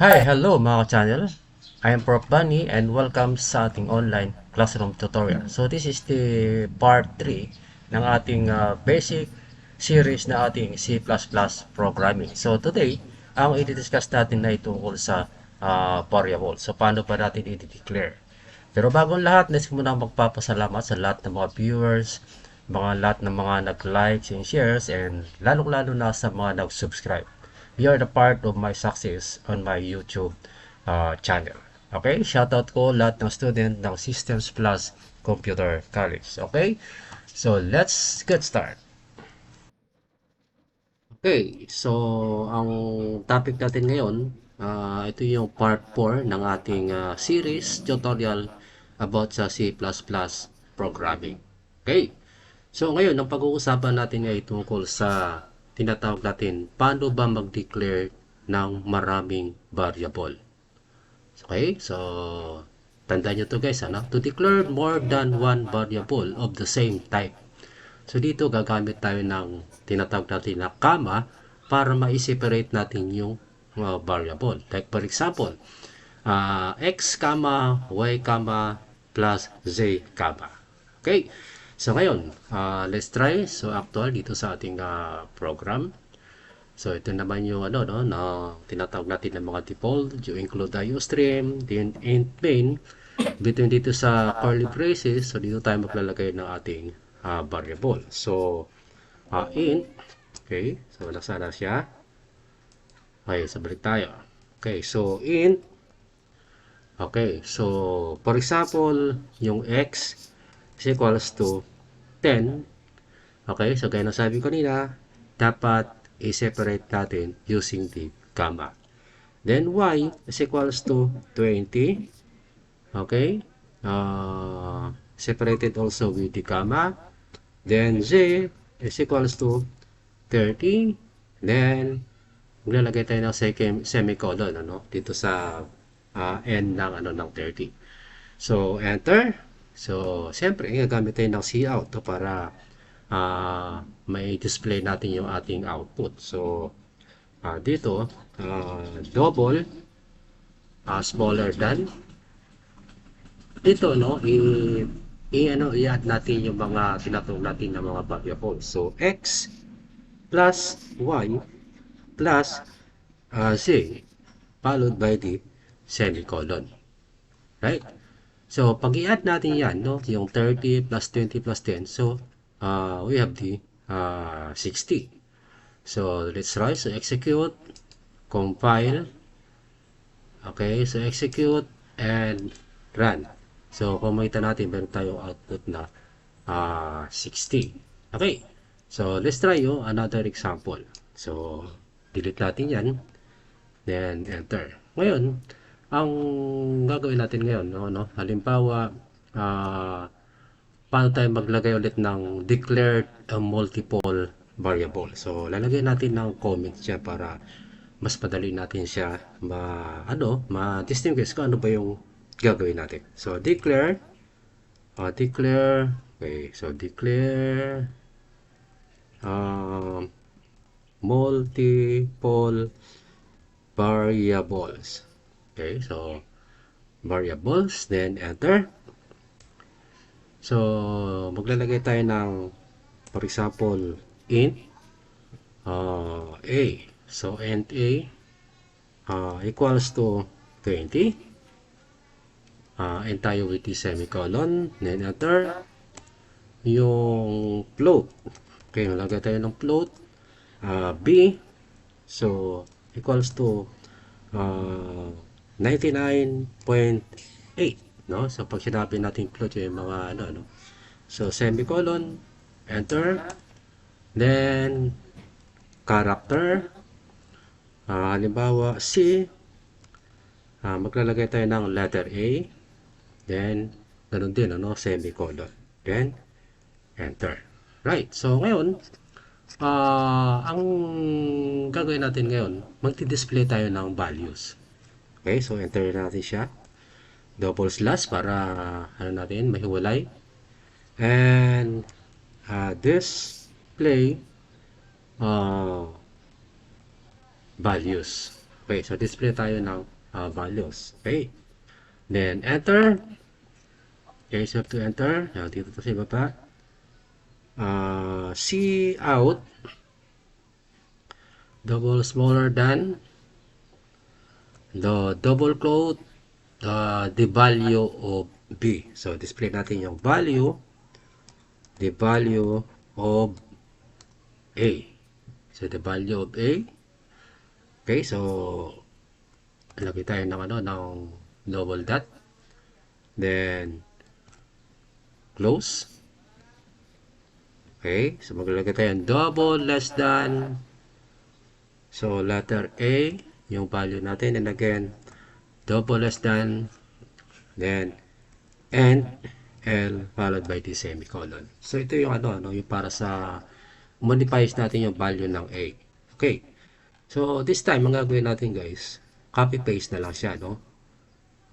Hi, hello mga channel. I am Prof. Bunny and welcome sa ating online classroom tutorial. So this is the part 3 ng ating basic series na ating C++ programming. So today, ang i-discuss natin na tungkol sa variable. So paano ba natin i-declare? Pero bagong lahat, nais ko muna magpapasalamat sa lahat ng mga viewers, lahat ng mga nag-likes and shares, and lalong-lalo na sa mga nag-subscribe. You are the part of my success on my YouTube channel. Okay? Shoutout ko lahat ng student ng Systems Plus Computer College. Okay? So, let's get started. Okay, so ang topic natin ngayon, ito yung part 4 ng ating series tutorial about sa C++ programming. Okay, so ngayon, ang pag-uusapan natin ay tungkol sa tinatawag natin, paano ba mag-declare ng maraming variable. Okay, so tandaan nyo to guys, to declare more than one variable of the same type. So dito gagamit tayo ng tinatawag natin na comma para ma-separate natin yung variable. Like for example, x comma y comma plus z comma. Okay. So ngayon, let's try. So actual dito sa ating program. So ito naman yung ano no na tinatawag natin ng mga default, you include IOStream, then int main. Between dito sa curly braces, so dito tayo maglalagay ng ating variable. So int, okay, so nasa na siya. Okay, so balik tayo. Okay, so int, okay, so for example, yung x is equals to 10. Okay, so gaya na sabi ko nila, dapat i-separate natin using the comma. Then y is equals to 20. Okay, separated also with the comma. Then z is equals to 30. Then maglalagay tayo ng second semicolon dito sa end ng ng 30. So enter. So siyempre gagamit tayo ng cout para may display natin yung ating output. So dito double smaller than dito i-add natin yung mga tinatawag natin na mga variables. So x plus y plus z followed by the semicolon. Right? So pag i-add natin yan, yung 30 plus 20 plus 10, so we have the 60. So let's try. So execute, compile. Okay, so execute and run. So kung makita natin, meron tayong output na 60. Okay, so let's try another example. So delete natin yan, then enter. Ngayon, ang gagawin natin ngayon, halimbawa, paano tayo maglagay ulit ng declared multiple variable. So lalagay natin ng comment siya para mas padali natin siya ma-distinguish kung ano ba yung gagawin natin. So declare, okay, so declare multiple variables. Okay, so variables, then enter. So maglalagay tayo ng, for example, int a. So int a equals to 20. And tayo with the semicolon, then enter. Yung float, okay, malagay tayo ng float b, so equals to 99.8, no? So pag sinabi natin float yung mga so semicolon, enter, then character, halimbawa C, maglalagay tayo ng letter A, then ganun din semicolon, then enter. Right, so ngayon ang gagawin natin ngayon, magdi-display tayo ng values. Okay, so enter natin siya, double slash para natin mahiwalay, and display values. Okay, so display tayo ng values. Okay, then enter. Okay, so to enter, dito to sa baba. C out, double smaller than the double quote, the value of B. So display natin yung value, the value of A. So the value of A. Okay, so lagay tayo ng ng double dot. Then close. Okay, so maglalagay tayo ng double less than. So letter A, yung value natin, and again double less than, then and L followed by the semicolon. So ito yung yung para sa modifies natin yung value ng A. Okay. So this time ang gagawin natin guys, copy paste na lang siya, no?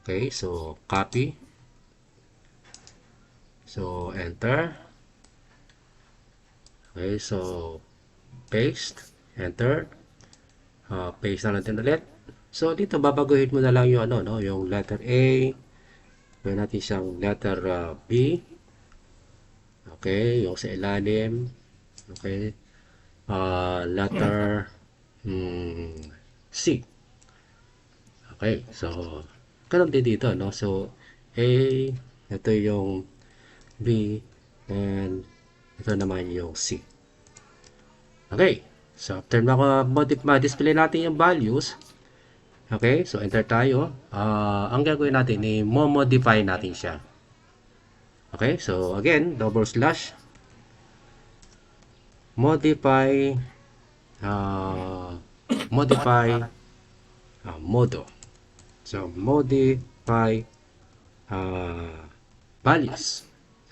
Okay, so copy. So enter. Okay, so paste, enter. Paste na natin ulit. So dito babaguhin mo na lang yung yung letter A. Gawin natin siyang letter B. Okay, yung sa ilalim. Okay. Letter C. Okay, so ganun din dito, no? So A, ito yung B, and ito naman yung C. Okay, so after ma-display natin yung values, okay, so enter tayo. Ang gagawin natin, i-modify natin siya. Okay, so again, double slash, modify, modo. So modify values.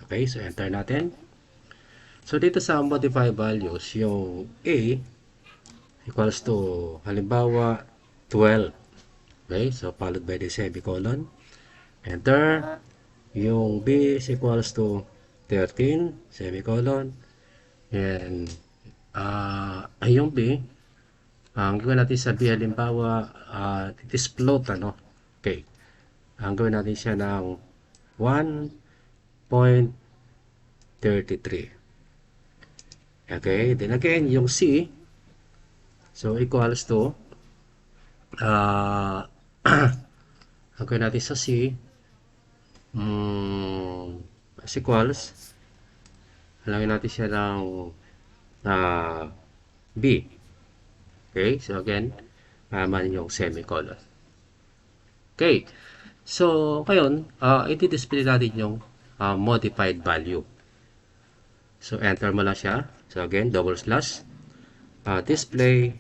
Okay, so enter natin. So dito sa modify values, yung A equals to halimbawa 12. Okay, so followed by the semicolon. Enter. Yung B is equals to 13, semicolon. And yung B, ang gawin natin sa B halimbawa, it is float, Okay. Ang gawin natin siya ng 1.33. Okay, then again, yung C, so equals to, ang gawin natin sa C, is equals, halangin natin siya ng B. Okay, so again, naman yung semicolon. Okay, so ngayon, i-display natin yung modified value. So enter mo lang siya. So again, double slash, display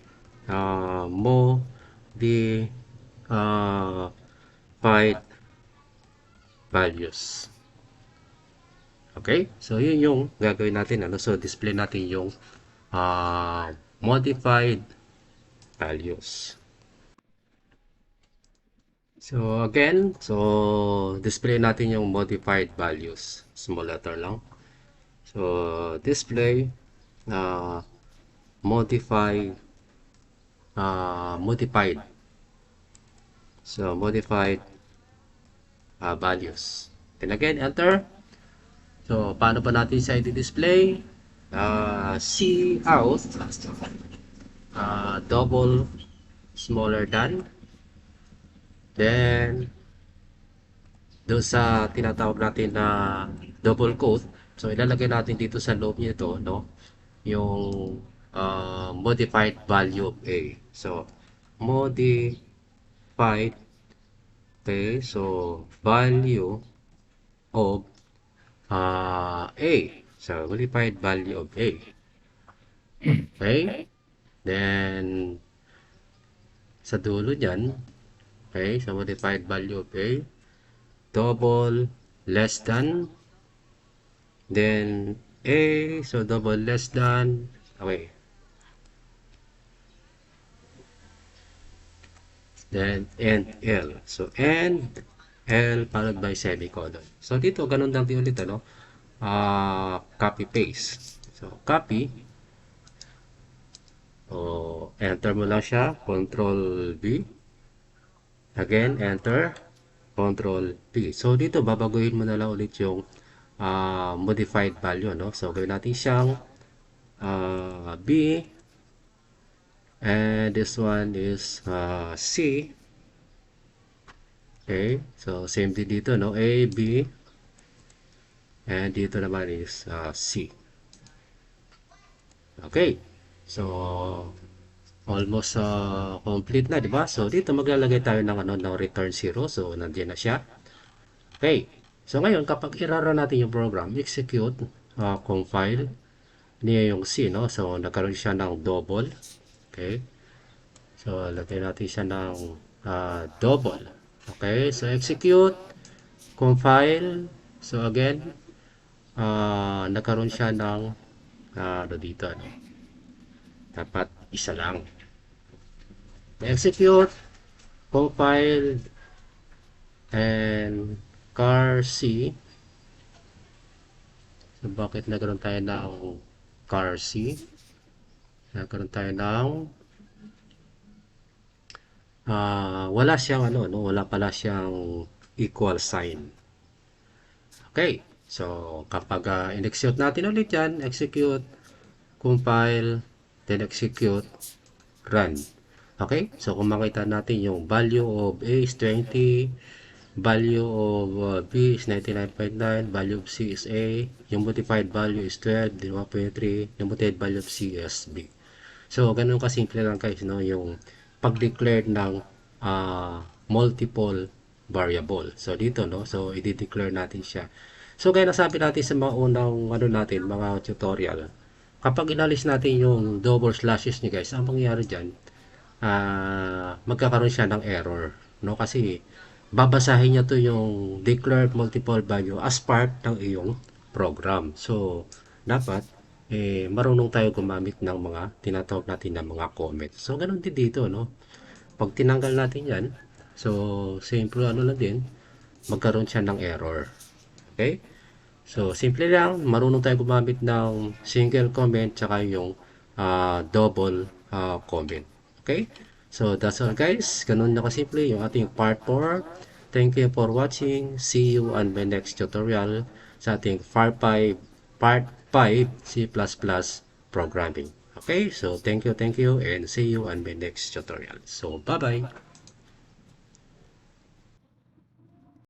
modified values. Okay, so yun yung gagawin natin. So display natin yung modified values. So again, so display natin yung modified values. Small letter lang. So display modified. So modified values. Then again, enter. So paano pa natin siya i-display? C out, double smaller than, then doon sa tinatawag natin na double quote, so ilalagay natin dito sa loob nito, no, yung modified value of A. So modified, okay, so value of A. So modified value of A. Okay, then sa dulo dyan, okay, so modified value of A, double less than, then A, so double less than, okay, then and L, so and L followed by semicolon. So dito ganun lang din ulit, copy paste. So copy, O, enter mo lang siya, Control V. Again, enter, Control V. So, dito, babaguhin mo na lang ulit yung modified value, no? So, gawin natin siyang B. And this one is C. Okay, so same din dito, no? A, B. And dito naman is C. Okay, so almost complete na, di ba? So dito maglalagay tayo ng ng return 0. So nandiyan na siya. Okay. So ngayon kapag i-run natin yung program, execute, compile niya yung C, no? So nagkaroon siya ng double. Okay. So lagay natin siya ng double. Okay. So execute, compile. So again, nagkaroon siya ng dito, no? Dapat isa lang. Execute, compile, and car C. So, bakit nagkaroon tayo ng car C? Nagkaroon tayo ng wala siyang no? Wala pala siyang equal sign. Okay. So, kapag in-execute natin ulit yan, execute, compile, then execute, run. Okay? So, kung makita natin yung value of A is 20, value of B is 99.9, value of C is A, yung modified value is 12, then 1.3, yung modified value of C is B. So, ganun kasimple lang guys, no? Yung pag-declare ng multiple variable. So, dito, no? So, i-declare natin siya. So, kaya nasabi natin sa mga unang, mga tutorial, kapag inalis natin yung double slashes niya guys, ang mangyayari dyan, magkakaroon siya ng error, no? Kasi babasahin niya to yung declared multiple value as part ng iyong program. So dapat marunong tayo gumamit ng mga tinatawag natin na mga comment. So ganun din dito, no? Pag tinanggal natin yan, so simple lang din, magkaroon siya ng error. Okay? So simple lang, marunong tayo gumamit ng single comment tsaka yung double comment. Okay? So that's all guys. Ganun na kasimple yung ating part 4. Thank you for watching. See you on my next tutorial sa ating part 5 C++ programming. Okay? So thank you and see you on my next tutorial. So bye-bye.